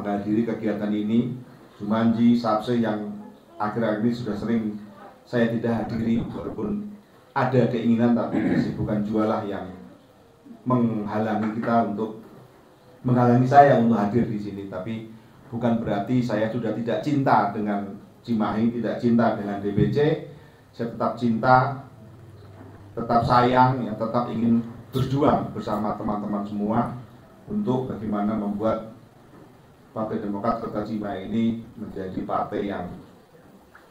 menghadiri kegiatan ini. Jumanji, Sabse yang akhir-akhir ini sudah sering saya tidak hadiri, walaupun ada keinginan tapi kesibukan jualah yang menghalangi saya untuk hadir di sini. Tapi bukan berarti saya sudah tidak cinta dengan Cimahi, tidak cinta dengan DBC. Saya tetap cinta, tetap sayang, ya, tetap ingin berjuang bersama teman-teman semua untuk bagaimana membuat Partai Demokrat Kota Cimahi ini menjadi partai yang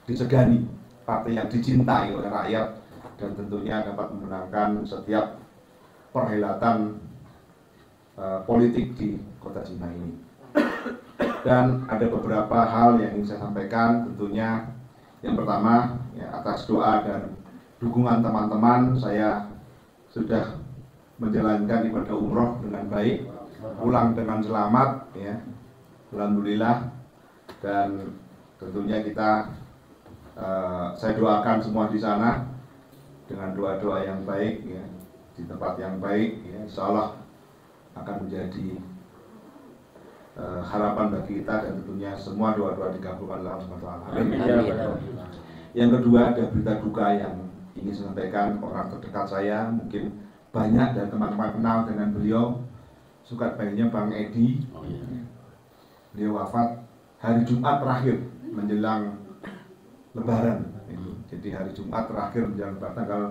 disegani, partai yang dicintai oleh rakyat, dan tentunya dapat memenangkan setiap perhelatan politik di Kota Cimahi ini. Dan ada beberapa hal yang ingin saya sampaikan. Tentunya yang pertama, ya, atas doa dan dukungan teman-teman, saya sudah menjalankan ibadah umroh dengan baik, pulang dengan selamat, ya, alhamdulillah. Dan tentunya saya doakan semua di sana dengan doa-doa yang baik, ya, di tempat yang baik, ya, insya Allah akan menjadi harapan bagi kita, dan tentunya semua doa-doa dikabulkan oleh Allah SWT. Yang kedua, ada berita duka yang ingin saya sampaikan. Orang terdekat saya, mungkin banyak dan teman-teman kenal dengan beliau, suka baiknya Bang Edi. Beliau wafat hari Jumat terakhir menjelang Lebaran. Jadi hari Jumat terakhir menjelang Lebaran, tanggal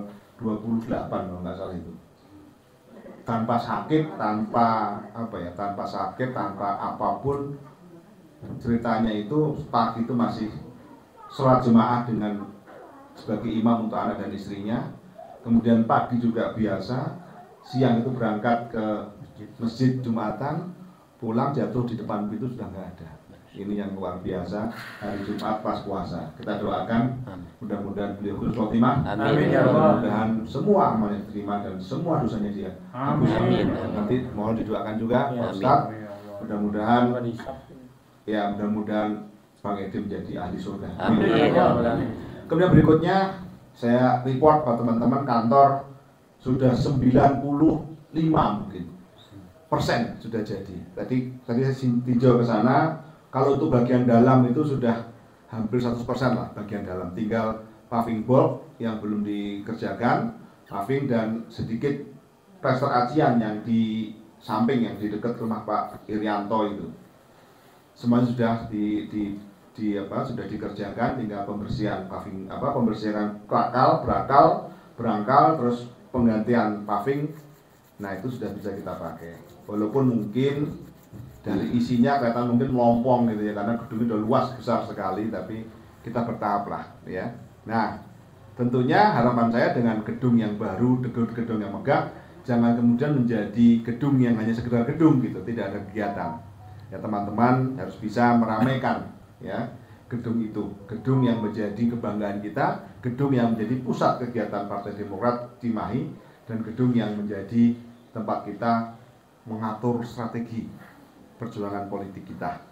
28 kalau nggak salah itu. Tanpa sakit, tanpa apapun. Ceritanya itu pagi itu masih sholat jemaah dengan sebagai imam untuk anak dan istrinya. Kemudian pagi juga biasa, siang itu berangkat ke masjid Jumatan, pulang jatuh di depan pintu sudah nggak ada. Ini yang luar biasa, hari Jumat pas puasa. Kita doakan mudah-mudahan beliau husnul khotimah. Mudah-mudahan semua amalnya diterima dan semua dosanya dia. Amin. Nanti mohon didoakan juga Pak Ustaz. Mudah-mudahan Bang Edi menjadi ahli surga. Amin. Kemudian berikutnya saya report ke teman-teman, kantor sudah 95 mungkin persen sudah jadi. Tadi saya tinjau ke sana. Kalau untuk bagian dalam itu sudah hampir 100% lah bagian dalam. Tinggal paving board yang belum dikerjakan, paving dan sedikit plester acian yang di samping, yang di dekat rumah Pak Irianto itu. Semuanya sudah sudah dikerjakan, tinggal pembersihan paving, pembersihan berangkal, terus penggantian paving. Nah, itu sudah bisa kita pakai. Walaupun mungkin dari isinya kelihatan mungkin melompong gitu ya, karena gedungnya udah luas besar sekali, tapi kita bertahap lah, ya. Nah, tentunya harapan saya dengan gedung yang baru, gedung yang megah, jangan kemudian menjadi gedung yang hanya sekedar gedung gitu, tidak ada kegiatan. Ya, teman-teman harus bisa meramaikan, ya, gedung itu, gedung yang menjadi kebanggaan kita, gedung yang menjadi pusat kegiatan Partai Demokrat Cimahi, dan gedung yang menjadi tempat kita mengatur strategi perjuangan politik kita,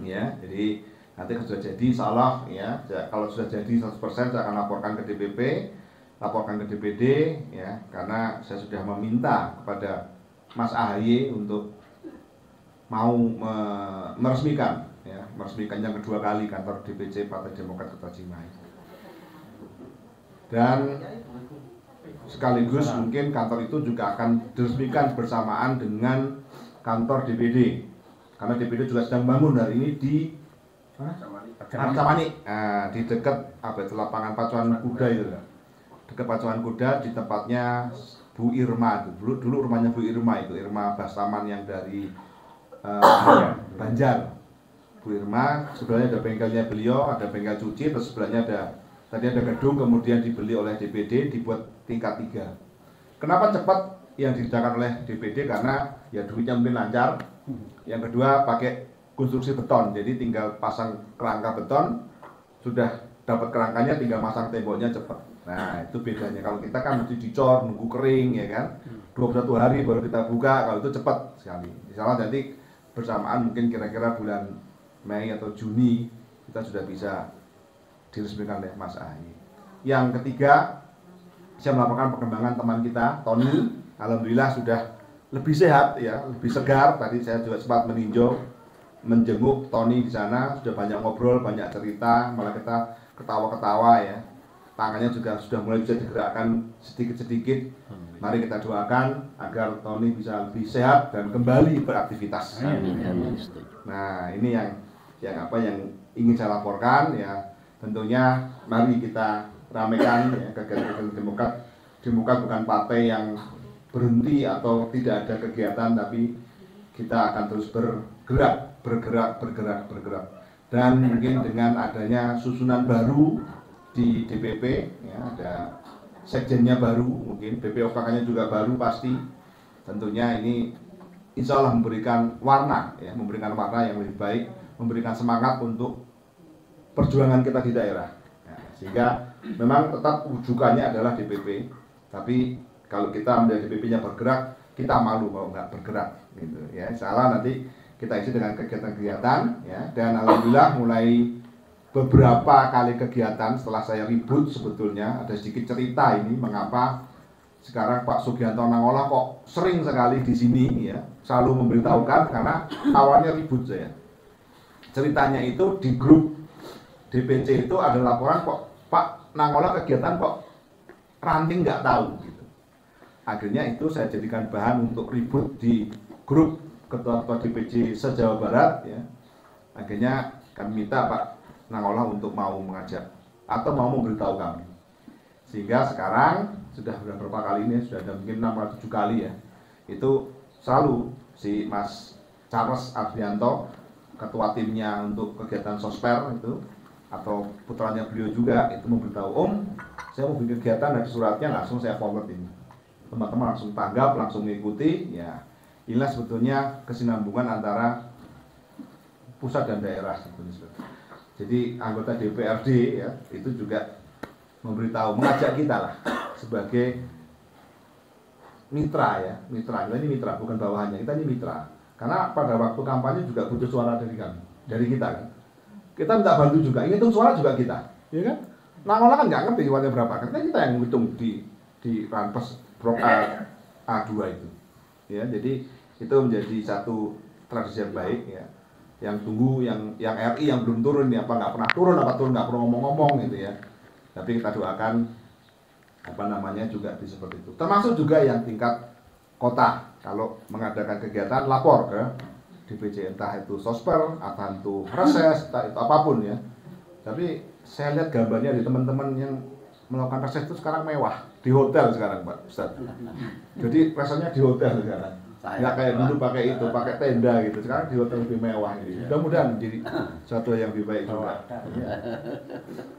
ya. Jadi nanti sudah jadi, insya Allah, ya, kalau sudah jadi 100% saya akan laporkan ke DPP, laporkan ke DPD, ya, karena saya sudah meminta kepada Mas AHY untuk mau meresmikan yang kedua kali kantor DPC Partai Demokrat Kota Cimahi. Dan sekaligus mungkin kantor itu juga akan diresmikan bersamaan dengan kantor DPD, karena DPD juga sedang bangun hari ini di Arcamani, di dekat lapangan pacuan kuda itu, dekat pacuan kuda, di tempatnya Bu Irma itu. Dulu rumahnya Bu Irma itu, Irma Bastaman yang dari Banjar. Bu Irma, sebelahnya ada bengkelnya beliau, ada bengkel cuci, terus sebelahnya tadi ada gedung, kemudian dibeli oleh DPD, dibuat tingkat 3. Kenapa cepat yang dikerjakan oleh DPD? Karena ya duitnya mungkin lancar. Yang kedua, pakai konstruksi beton, jadi tinggal pasang kerangka beton, sudah dapat kerangkanya, tinggal pasang temboknya cepat. Nah, itu bedanya. Kalau kita kan mesti dicor, nunggu kering, ya kan, 21 hari baru kita buka. Kalau itu cepat sekali. Misalnya nanti bersamaan mungkin kira-kira bulan Mei atau Juni kita sudah bisa diresmikan oleh Mas AHY. Yang ketiga, saya melaporkan perkembangan teman kita, Tony. Alhamdulillah sudah lebih sehat, ya, lebih segar. Tadi saya juga sempat meninjau menjenguk Tony di sana, sudah banyak ngobrol, banyak cerita, malah kita ketawa-ketawa ya. Tangannya juga sudah mulai bisa digerakkan sedikit-sedikit. Mari kita doakan agar Tony bisa lebih sehat dan kembali beraktivitas. Nah, ini yang ingin saya laporkan ya. Tentunya mari kita ramekan ya, kegiatan Demokrat. Demokrat bukan partai yang berhenti atau tidak ada kegiatan, tapi kita akan terus bergerak. Dan mungkin dengan adanya susunan baru di DPP, ya, ada sekjennya baru, mungkin BPOK-nya juga baru pasti. Tentunya ini insya Allah memberikan warna yang lebih baik, memberikan semangat untuk perjuangan kita di daerah. Ya, sehingga memang tetap rujukannya adalah DPP, tapi kalau kita menjadi DPP-nya bergerak, kita malu kalau nggak bergerak, gitu ya. Insya Allah nanti kita isi dengan kegiatan-kegiatan, ya. Dan alhamdulillah mulai beberapa kali kegiatan setelah saya ribut, sebetulnya ada sedikit cerita ini mengapa sekarang Pak Sugianto Nangola kok sering sekali di sini, ya, selalu memberitahukan, karena awalnya ribut saya. Ceritanya itu di grup DPC itu ada laporan kok Pak Nangola kegiatan kok ranting nggak tahu, gitu. Akhirnya itu saya jadikan bahan untuk ribut di grup ketua-ketua DPC se-Jawa Barat, ya. Akhirnya kami minta Pak Nangola untuk mau mengajak atau mau memberitahu kami. Sehingga sekarang sudah berapa kali ini, sudah ada mungkin 6-7 kali ya. Itu selalu si Mas Charles Ardianto, ketua timnya untuk kegiatan sosper itu, atau putranya beliau juga, itu memberitahu, Om, saya mau bikin kegiatan, ada suratnya, langsung saya forward ini. Teman-teman langsung tanggap, langsung mengikuti, ya. Inilah sebetulnya kesinambungan antara pusat dan daerah sebetulnya. Jadi anggota DPRD ya itu juga memberitahu, mengajak kita lah sebagai mitra ya, mitra. Kita ini mitra, bukan bawahannya, kita ini mitra. Karena pada waktu kampanye juga butuh suara dari kami, dari kita kan. Kita minta bantu juga, ini tuh suara juga kita, ya kan? Nangola kan nggak ngerti suaranya berapa, karena kita yang hitung di Ranpes Blok A2 itu. Ya, jadi itu menjadi satu tradisi yang baik ya. Yang tunggu, yang RI yang belum turun, ya apa nggak pernah turun, nggak pernah ngomong-ngomong gitu ya. Tapi kita doakan juga di seperti itu. Termasuk juga yang tingkat kota, kalau mengadakan kegiatan lapor ke DPC, entah itu sosper, atau itu reses, entah itu apapun ya. Tapi saya lihat gambarnya di teman-teman yang melakukan reses itu sekarang mewah, di hotel sekarang Pak Ustaz. Jadi rasanya di hotel sekarang. Nggak kayak dulu pakai tenda gitu, sekarang di hotel lebih mewah gitu. Mudah-mudahan jadi suatu yang lebih baik juga.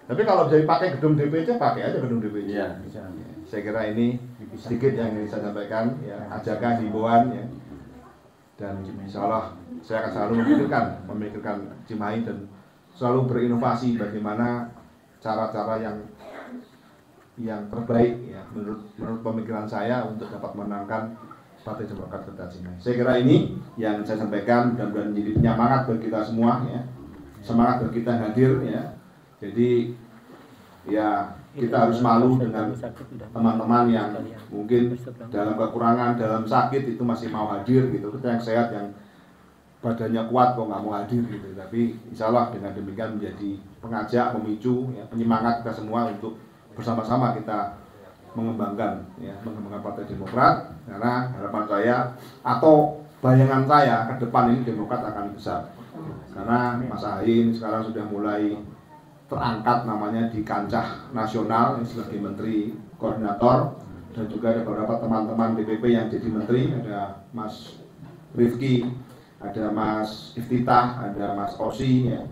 Tapi kalau jadi pakai gedung DPC, pakai aja gedung DPC. Ya. Saya kira ini sedikit yang ingin saya sampaikan, ya, ajakan, himbauan, ya. Dan insya Allah saya akan selalu memikirkan Cimahi dan selalu berinovasi bagaimana cara-cara yang terbaik, ya, menurut pemikiran saya untuk dapat menangkan Partai Demokrat Kota Cimahi. Saya kira ini yang saya sampaikan, mudah-mudahan menjadi penyemangat bagi kita semua, ya. Semangat bagi kita hadir, ya. Jadi ya kita harus malu dengan teman-teman yang mungkin dalam kekurangan, dalam sakit itu masih mau hadir gitu. Kita yang sehat, yang badannya kuat kok nggak mau hadir gitu. Tapi insya Allah dengan demikian menjadi pengajak, pemicu, ya, penyemangat kita semua untuk bersama-sama kita mengembangkan Partai Demokrat, karena harapan saya atau bayangan saya ke depan ini Demokrat akan besar, karena Mas Ahy sekarang sudah mulai terangkat namanya di kancah nasional sebagai Menteri Koordinator, dan juga ada beberapa teman-teman DPP yang jadi Menteri, ada Mas Rifki, ada Mas Iftitah, ada Mas Osi, ya,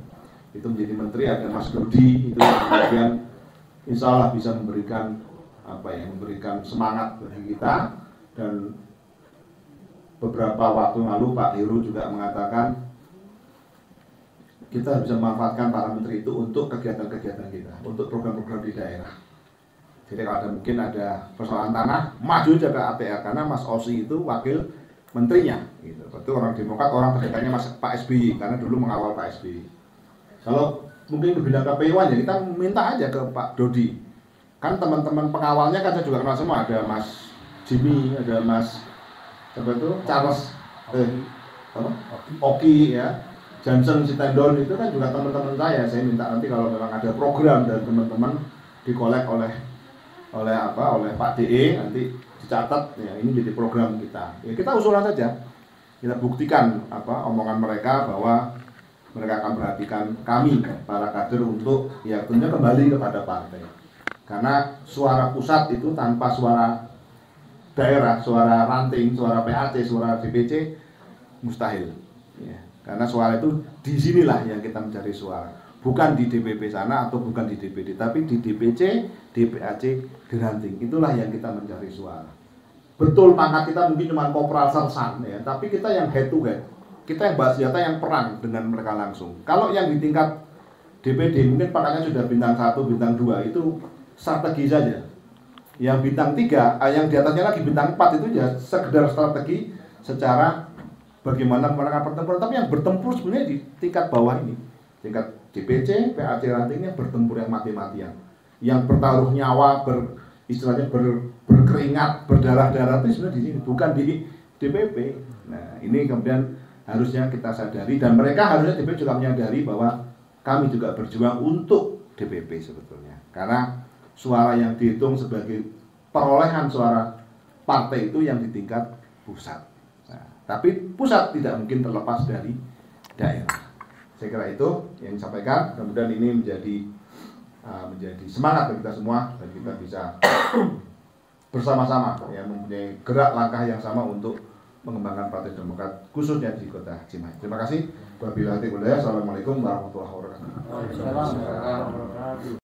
itu menjadi Menteri, ada Mas Dodi, itu kemudian insya Allah bisa memberikan semangat bagi kita. Dan beberapa waktu lalu Pak Heru juga mengatakan kita bisa memanfaatkan para menteri itu untuk kegiatan-kegiatan kita, untuk program-program di daerah. Jadi kalau mungkin ada persoalan tanah, maju aja ke ATR, karena Mas Osi itu wakil menterinya, gitu. Itu orang Demokrat, orang terdekatnya Pak SBY, karena dulu mengawal Pak SBY. Kalau mungkin di bidang KPU aja, kita minta aja ke Pak Dodi. Kan teman-teman pengawalnya kan saya juga kenal semua, ada Mas Jimmy, ada Mas Charles, Oki, ya, Johnson Sitendon itu kan juga teman-teman saya minta nanti kalau memang ada program dari teman-teman dikolek oleh Pak DE nanti dicatat ya ini jadi program kita. Ya kita usulan saja. Kita buktikan omongan mereka bahwa mereka akan perhatikan kami para kader untuk ya tentunya kembali kepada partai. Karena suara pusat itu tanpa suara daerah, suara ranting, suara PAC, suara DPC mustahil. Ya, karena suara itu di sinilah yang kita mencari suara. Bukan di DPP sana atau bukan di DPD, tapi di DPC, DPAC, di ranting. Itulah yang kita mencari suara. Betul pangkat kita mungkin cuma kopral sersan ya, tapi kita yang head to head. Kita yang bawa senjata yang perang dengan mereka langsung. Kalau yang di tingkat DPD mungkin pangkatnya sudah bintang 1, bintang 2 itu strategi saja. Yang bintang 3, yang di atasnya lagi bintang 4 itu ya sekedar strategi secara bagaimana mereka bertempur. Tapi yang bertempur sebenarnya di tingkat bawah ini, tingkat DPC, PAC rantingnya bertempur yang mati-matian, yang bertaruh nyawa, istilahnya berkeringat, berdarah-darah itu sebenarnya di sini, bukan di DPP. Nah ini kemudian harusnya kita sadari dan mereka harusnya DPP juga menyadari bahwa kami juga berjuang untuk DPP sebetulnya, karena suara yang dihitung sebagai perolehan suara partai itu yang di tingkat pusat. Nah, tapi pusat tidak mungkin terlepas dari daerah. Saya kira itu yang disampaikan. Kemudian ini menjadi semangat bagi kita semua dan kita bisa bersama-sama ya mempunyai gerak langkah yang sama untuk mengembangkan Partai Demokrat khususnya di Kota Cimahi. Terima kasih. Wabillahi taufiq wal hidayah. Assalamualaikum warahmatullahi wabarakatuh.